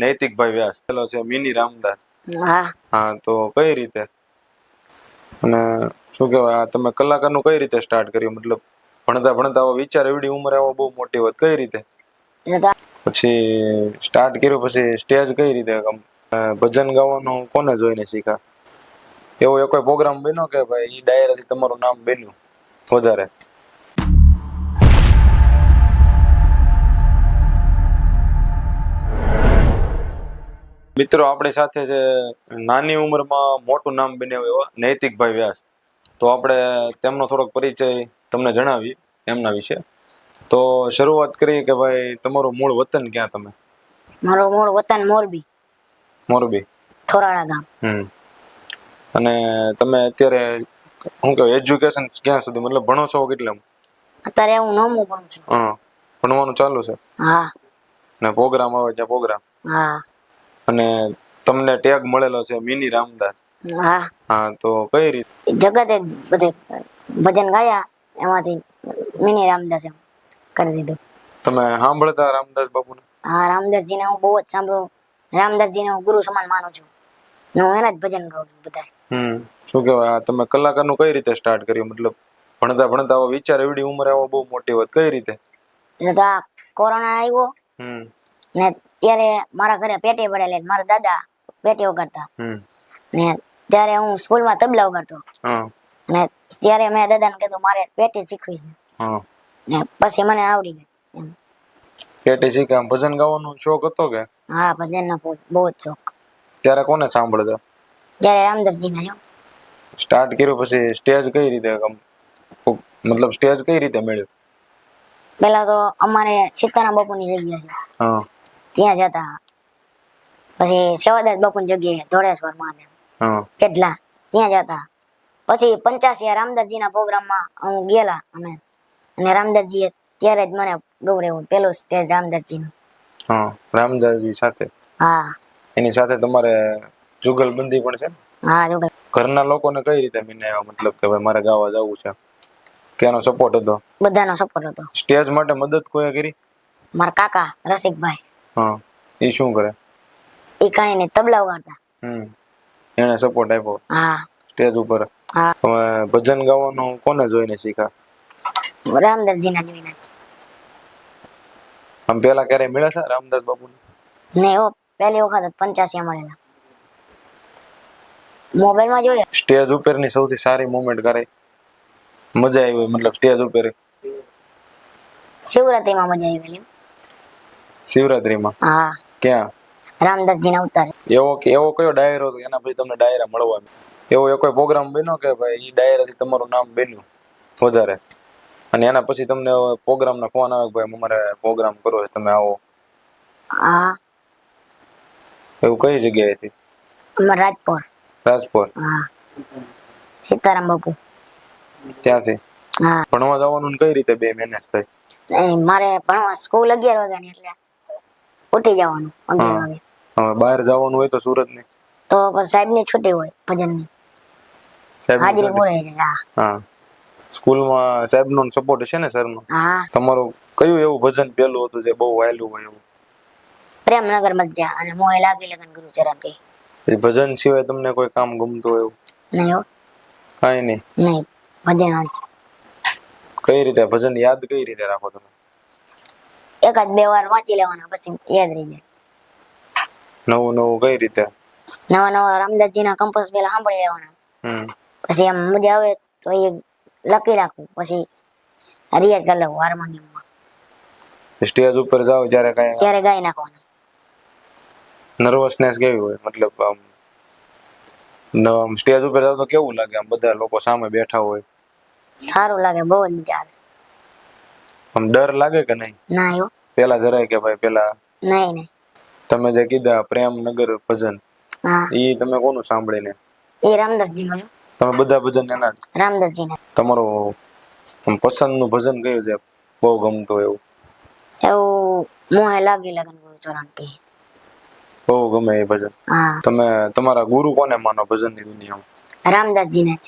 નૈતિકભાઈ વ્યાસ પેલો છે મિની રામદાસ. હા હા, તો કઈ રીતે અને શું કહેવાય આ તમે કલાકારનું કઈ રીતે સ્ટાર્ટ કર્યું? મતલબ ભણતા ભણતા આવો વિચાર એવડી ઉંમરે આવો બહુ મોટી વાત કઈ રીતે? પછી સ્ટાર્ટ કર્યું પછી સ્ટેજ કઈ રીતે ભજન ગાવાનું કોને જોઈને શીખા? એવો એક કોઈ પ્રોગ્રામ બન્યો કે ભાઈ ઈ ડાયરાથી તમારું નામ બન્યું વધારે? મિત્રો આપણી સાથે છે નાની ઉંમરમાં મોટું નામ બન્યું એવા નૈતિકભાઈ વ્યાસ. તો આપણે તેમનો થોડોક પરિચય તમને જણાવીએ એમના વિશે. તો શરૂઆત કરીએ કે ભાઈ તમારું મૂળ વતન ક્યાં? તમે? મારું મૂળ વતન મોરબી. મોરબી થોરાળા ગામ. અને તમે અત્યારે શું કહેવાય એજ્યુકેશન ક્યાં સુધી મતલબ ભણો છો કેટલામ? અત્યારે હું 9મું ભણું છું. હા, ભણવાનું ચાલુ છે? હા. ને પ્રોગ્રામ આવે ત્યાં પ્રોગ્રામ? હા. અને તમને ટેગ મળેલો છે મિની રામદાસ. હા. હા, તો કઈ રીતે? જગતે બધે ભજન ગાયા એમાંથી મિની રામદાસ એમ કરી દીધું. તમે સાંભળતા રામદાસ બાપુને? હા, રામદાસજીને હું બહુ જ સાંભળું. રામદાસજીને હું ગુરુ સમાન માનું છું. હું એના જ ભજન ગાઉં છું બધા. શું કહેવાય તમે કલાકારનું કઈ રીતે સ્ટાર્ટ કર્યું? મતલબ ભણતા ભણતા આવો વિચાર એવડી ઉંમરે આવો બહુ મોટી વાત કઈ રીતે? એટલે તો આ કોરોના આવ્યો ને ત્યારે મારા ઘરે પેટી પડેલી, મારા દાદા પેટી વગાડતા ને ત્યારે હું સ્કૂલમાં તબલા વગાડતો અને ત્યારે મેં દાદાને કીધું મારે પેટી શીખવી છે ને પછી મને આવડી ગઈ એમ. પેટી શીખે ભજન ગાવાનો શોખ હતો કે? હા, ભજનનો બહુ જ શોખ. ત્યારે કોને સાંભળતા? ત્યારે રામદાસજીને. સ્ટાર્ટ કર્યું પછી સ્ટેજ કઈ રીતે મતલબ સ્ટેજ કઈ રીતે મળ્યું? પેલા તો અમારે સીતારામ બાપુની જગ્યા છે ત્યાં જતા. પછી સેવાદાસ બાપુની જગ્યાએ ધોળેશ્વર મહાદેવ કેટલા ત્યાં જતા. પછી 85 રામદાસજીના પ્રોગ્રામમાં હું ગયેલા અમે અને રામદાસજીએ ત્યારે જ મને ગૌરવ પેલો સ્ટેજ રામદાસજીનો. રામદાસજી સાથે? હા. એની સાથે તમારે જુગલબંધી પણ છે? હા, જુગલ. ઘરના લોકોને કઈ રીતે મતલબ કે ભાઈ મારે ગાવા જવું છે? કેનો સપોર્ટ હતો? બધાનો સપોર્ટ હતો. સ્ટેજ માટે મદદ કોઈ કરી? મારા કાકા રસિકભાઈ. એ શું કરે? એ કાંઈ નહીં, તબલા વગાડતા. એને સપોર્ટ આપ્યો? હા. સ્ટેજ ઉપર? હા. તમે ભજન ગાવાનું કોને જોઈને શીખા? રામદાસજીના જોઈને. આમ પેલા ક્યારે મળ્યા હતા રામદાસ બાપુને? નહીં હો, પહેલી વખત 85 મળેલા. મોબાઈલમાં જોયા. સ્ટેજ ઉપરની સૌથી સારી મોમેન્ટ કરે? મજા આવી મતલબ સ્ટેજ ઉપર? શિવરાત્રીમાં મજા આવી. શિવરાત્રીમાં? હા. ક્યાં? રામદાસજીના અવતારે. એવો કયો ડાયરો હતો એના પછી તમને ડાયરા મળવા? એવો એક કોઈ પ્રોગ્રામ બન્યો કે ભાઈ ઈ ડાયરાથી તમારું નામ બન્યું વધારે અને એના પછી તમને પ્રોગ્રામના ફોન આવે કે ભાઈ અમારે પ્રોગ્રામ કરવો છે તમે આવો? હા. એવું કઈ જગ્યાએથી? રાજપુર. રાજપુર? હા. સીતારામ બાપુ ત્યાંથી? હા. ભણવા જવાનું કઈ રીતે બે મેનેજ થાય? મારે ભણવા સ્કૂલ 11 વાગ્યાની એટલે ઉઠી જવાનું 11 વાગે. બહાર જવાનું હોય તો સુરત ને તો પછી સાહેબની છૂટી હોય ભજનની. હાજરી પૂરી જાય. હા. સ્કૂલમાં સાહેબનો સપોર્ટ છે ને સરનો? હા. તમારું કયું એવું ભજન પેલું હતું જે બહુ વાયલું હોય એવું? પ્રેમનગર મધ્યા અને મોહે લાગી લગન ગુરુચરણ કી. એ ભજન સિવાય તમને કોઈ કામ ગમતું હોય એવું? નહીં હો. કાંઈ નહીં? નહીં, ભજન જ. કઈ રીતે ભજન યાદ કઈ રીતે રાખો તમે? એકાદ બે વાર વાંચી લેવાના પછી યાદ રહી જાય. નવું નવું કઈ રીતે? નવા રામદાસજીના કંપોઝ પેલા સાંભળી લેવાના. પછી એમ મજા આવે તો એ લખી રાખું પછી રિયાઝ કરી લઉં હાર્મોનિયમમાં. સ્ટેજ ઉપર જાવ ત્યારે ગાઈ નાખવાના. નર્વસનેસ કેવી હોય? મતલબ આમ સ્ટેજ ઉપર જાવ તો કેવું લાગે? આમ બધા લોકો સામે બેઠા હોય. સારું લાગે, બહુ જ મજા આવે. આમ ડર લાગે કે નહીં? ના હો. પેલા જરાય કે ભાઈ પેલા? નહીં. તમે જે કીધા પ્રેમનગર ભજન ઈ તમે કોનું સાંભળીને? એ રામદાસજીનું. તમે બધા ભજન એના જ? રામદાસજીના. તમારું પસંદનું ભજન કયું છે બહુ ગમતું એવું? એવું મોહે લાગી લગન ગુરુચરણ કી. બહુ ગમે એ ભજન? તમે તમારા ગુરુ કોને માનો ભજનની દુનિયામાં? રામદાસજીને જ.